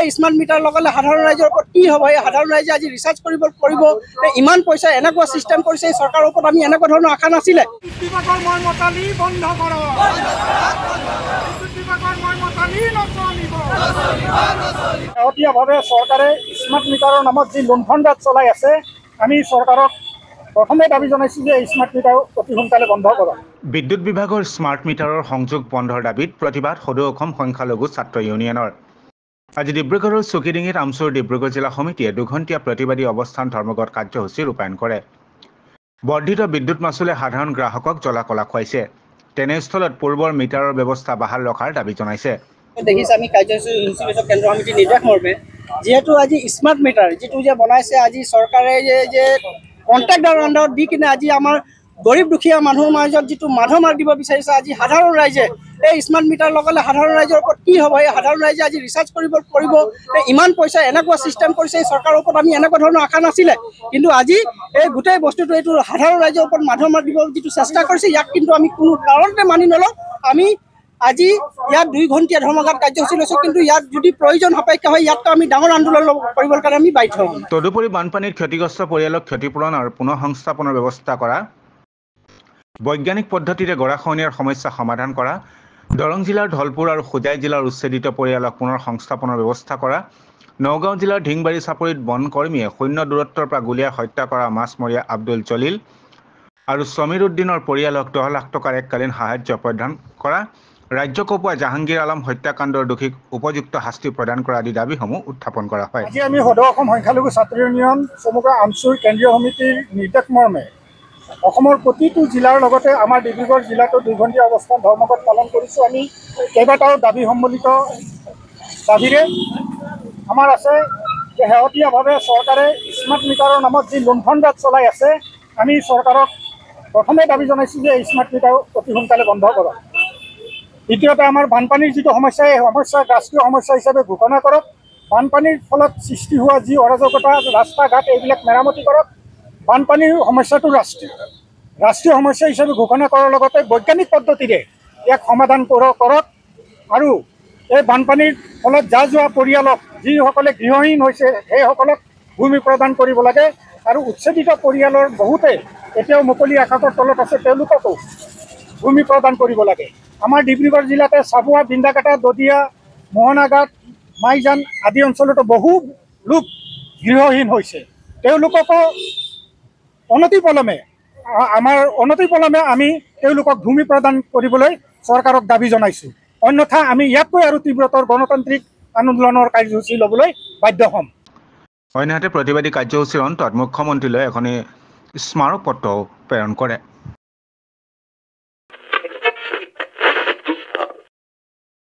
এই smart meter লগালে সাধাৰণ ৰাইজৰ ওপৰত কি হ'ব? এই সাধাৰণ ৰাইজে আজি ৰিচাৰ্জ কৰিব ইমান পইচা এনেকুৱা চিষ্টেম কৰিছে এই চৰকাৰৰ ওপৰত আমি এনেকুৱা ধৰণৰ আশা নাছিলে। শেহতীয়াভাৱে চৰকাৰে স্মাৰ্ট মিটাৰৰ নামত যি লুণ্ঠনৰাজ চলাই আছে, আমি চৰকাৰক প্ৰথমে দাবী জনাইছোঁ যে স্মাৰ্ট মিটাৰ অতি সোনকালে বন্ধ কৰক। বিদ্যুৎ বিভাগৰ স্মাৰ্ট মিটাৰৰ সংযোগ বন্ধৰ দাবীত প্ৰতিবাদ সদৌ অসম সংখ্যালঘু ছাত্ৰ ইউনিয়নৰ। আজি ডিব্ৰুগড়ৰ চুকিডিঙিত আমচুৰ ডিব্ৰুগড় জিলা সমিতিয়ে দুঘণ্টীয়া প্ৰতিবাদী অৱস্থান ধৰ্মঘট কাৰ্যসূচী ৰূপায়ণ কৰে। বৰ্ধিত বিদ্যুৎ মাচুলে সাধাৰণ গ্ৰাহকক জ্বলা-কলা খুৱাইছে। তেনেস্থলত পূৰ্বৰ মিটাৰৰ ব্যৱস্থা বাহাল ৰখাৰ দাবী জনাইছে। দেখিছে আমি কাৰ্যসূচী কেন্দ্ৰ সমিতিৰ নিৰ্দেশ মৰ্মে যিহেতু আজি স্মাৰ্ট মিটাৰ যিটো যে বনাইছে, আজি চৰকাৰে যে কণ্ট্ৰেক্টৰ আণ্ডাৰত দি কিনে আজি আমাৰ গৰীব দুখীয়া মানুহৰ মাজত যিটো মাধমাৰ দিব বিচাৰিছে, আজি সাধাৰণ ৰাইজে এই স্মাৰ্ট মিটাৰ লগালে সাধাৰণ ৰাইজৰ ওপৰত কি হ'ব? এই সাধাৰণ ৰাইজে আজি ৰিচাৰ্জ কৰিব ইমান পইচা এনেকুৱা চিষ্টেম কৰিছে এই চৰকাৰৰ ওপৰত আমি এনেকুৱা ধৰণৰ আশা নাছিলে। কিন্তু আজি এই গোটেই বস্তুটো এইটো সাধাৰণ ৰাইজৰ ওপৰত মাধমাৰ দিব যিটো চেষ্টা কৰিছে, ইয়াক কিন্তু আমি কোনো কাৰণতে মানি নলওঁ। আমি আজি ইয়াত 2 ঘণ্টীয়া ধৰ্মঘট কাৰ্যসূচী লৈছোঁ, কিন্তু ইয়াত যদি প্ৰয়োজন সাপেক্ষে হয় ইয়াতকৈ আমি ডাঙৰ আন্দোলন কৰিবৰ কাৰণে আমি বাধ্য হ'ম। তদুপৰি বানপানীত ক্ষতিগ্ৰস্ত পৰিয়ালক ক্ষতিপূৰণ আৰু পুনৰ সংস্থাপনৰ ব্যৱস্থা কৰা, বৈজ্ঞানিক পদ্ধতিৰে গৰাখহনীয়াৰ সমস্যা সমাধান কৰা, দৰং জিলাৰ ধলপুৰ আৰু হোজাই জিলাৰ উচ্ছেদিত পৰিয়ালক পুনৰ সংস্থাপনৰ ব্যৱস্থা কৰা, নগাঁও জিলাৰ ঢিংবাৰী চাপৰিত বনকৰ্মীয়ে শূন্য দূৰত্বৰ পৰা গুলীয়াই হত্যা কৰা মাছমৰীয়া আব্দুল জলিল আৰু সমীৰ উদ্দিনৰ পৰিয়ালক 10 লাখ টকাৰ এককালীন সাহায্য প্ৰদান কৰা, ৰাজ্য কঁপোৱা জাহাংগীৰ আলম হত্যাকাণ্ডৰ দোষীক উপযুক্ত শাস্তি প্ৰদান কৰা আদি দাবীসমূহ উত্থাপন কৰা হয়। আজি আমি সদৌ অসম সংখ্যালঘু ছাত্ৰ ইউনিয়ন চমুকৈ আমচুৰ কেন্দ্ৰীয় সমিতিৰ নিৰ্দেশ মৰ্মে অসমৰ প্ৰতিটো জিলাৰ লগতে আমাৰ ডিব্ৰুগড় জিলাতো 2 ঘণ্টীয়া অৱস্থান ধৰ্মঘট পালন কৰিছোঁ। আমি কেইবাটাও দাবী সম্বলিত দাবীৰে আমাৰ আছে যে শেহতীয়াভাৱে চৰকাৰে স্মাৰ্ট মিটাৰৰ নামত যি লুণ্ঠনৰাজ চলাই আছে, আমি চৰকাৰক প্ৰথমে দাবী জনাইছোঁ যে স্মাৰ্ট মিটাৰ অতি সোনকালে বন্ধ কৰক। দ্বিতীয়তে আমাৰ বানপানীৰ যিটো সমস্যা, এই সমস্যাক ৰাষ্ট্ৰীয় সমস্যা হিচাপে ঘোষণা কৰক। বানপানীৰ ফলত সৃষ্টি হোৱা যি অৰাজকতা, ৰাস্তা ঘাট এইবিলাক মেৰামতি কৰক। বানপানীৰ সমস্যাটো ৰাষ্ট্ৰীয় সমস্যা হিচাপে ঘোষণা কৰাৰ লগতে বৈজ্ঞানিক পদ্ধতিৰে ইয়াক সমাধান কৰক। আৰু এই বানপানীৰ ফলত যোৱা পৰিয়ালক, যিসকলে গৃহহীন হৈছে সেইসকলক ভূমি প্ৰদান কৰিব লাগে। আৰু উচ্ছেদিত পৰিয়ালৰ বহুতে এতিয়াও মুকলি আকাশৰ তলত আছে, তেওঁলোককো ভূমি প্ৰদান কৰিব লাগে। আমাৰ ডিব্ৰুগড় জিলাতে চাবুৱা, বিন্দাকাটা, দদিয়া, মোহনাঘাট, মাইজান আদি অঞ্চলতো বহু লোক গৃহহীন হৈছে। তেওঁলোককো অনতিপলমে আমি তেওঁলোকক ভূমি প্ৰদান কৰিবলৈ চৰকাৰক দাবী জনাইছোঁ। অন্যথা আমি ইয়াতকৈ আৰু তীব্ৰতৰ গণতান্ত্ৰিক আন্দোলনৰ কাৰ্যসূচী ল'বলৈ বাধ্য হ'ম। অন্যহাতে প্ৰতিবাদী কাৰ্যসূচীৰ অন্তত মুখ্যমন্ত্ৰীলৈ এখন স্মাৰক পত্ৰও প্ৰেৰণ কৰে।